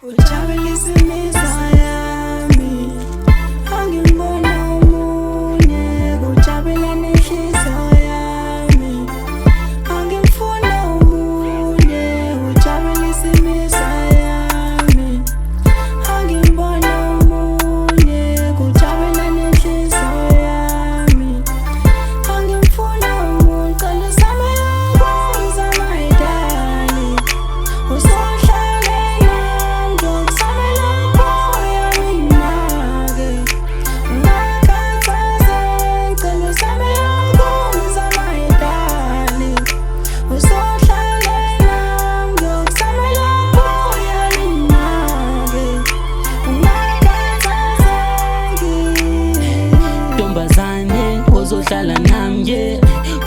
Ujabulisa imizwa yami, angibona omunye, kujabula nenhliziyo yami, angifuna omunye, ujabulisa imizwa yami, angibona omunye, kujabula nenhliziyo yami, angifuna omunye, cela sami yakwenza my darling, uzohlala nami, yeah,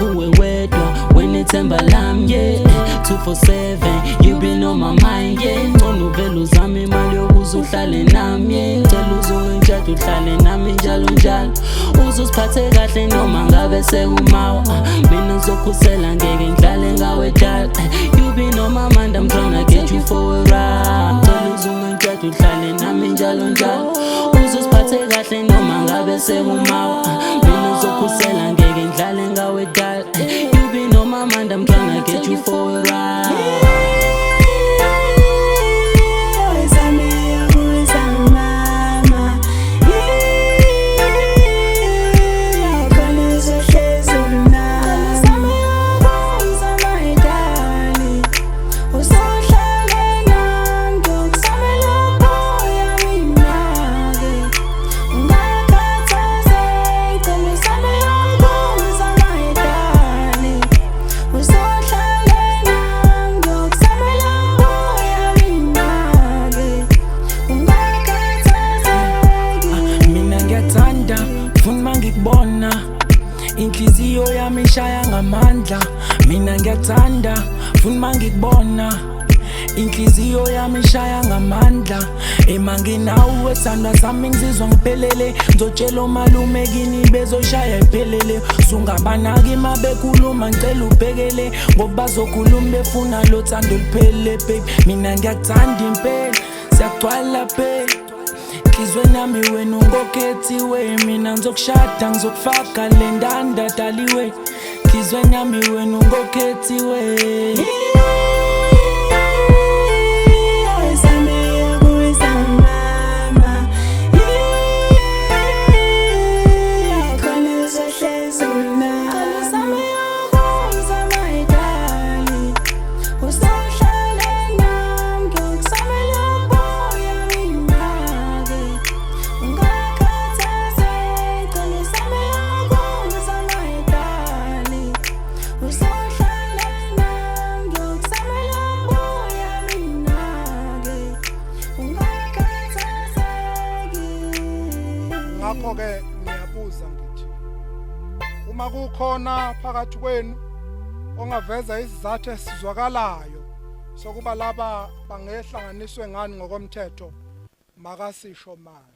uwe wedwa wena ithemba lami, yeah, 247 you been on my mind, yeah, ngcono vele uzame imali yokuze uhlale nami, yeah, cela uzungitshela uhlale nami njalo njalo, uzosiphathe kahle noma ngabe sekumawa, mina ngizokhusela ngeke ngihlale ngawe dala, you been on my mind, I'm tryna get you for a ride, cela uzungitshela uhlale nami njalo njalo, uzosiphathe kahle noma ngabe sekumawa, mina ngizokhusela ngeke ngihlale ngawe dala, you been on my mind, I'm tryna get you for a ride. Inhliziyo yami ishaya ngamandla, mina ngiyathanda funa mangikubona. Inhliziyo yami ishaya ngamandla, emanginawe sandwa sami ngizizwa ngiphelele, ngizotshela omalume kini bezoshaya iphelele, sungabanaki mabekhuluma ngicela ubhekele, ngoba bazokhuluma befuna lo thando liphele babe, mina ngiyakuthanda impela siyagcwala babe. Inhlizweni yami wena ungokhethiwe, mina ngizokushada ngizokufaka le ndanda daliwe, inhlizweni yami wena ungokhethiwe. Ngakho-ke ngiyabuza ngithi, uma kukhona phakathi kwenu ongaveza isizathu esizwakalayo sokuba laba bangehlanganiswe ngani ngokomthetho, makasisho manje.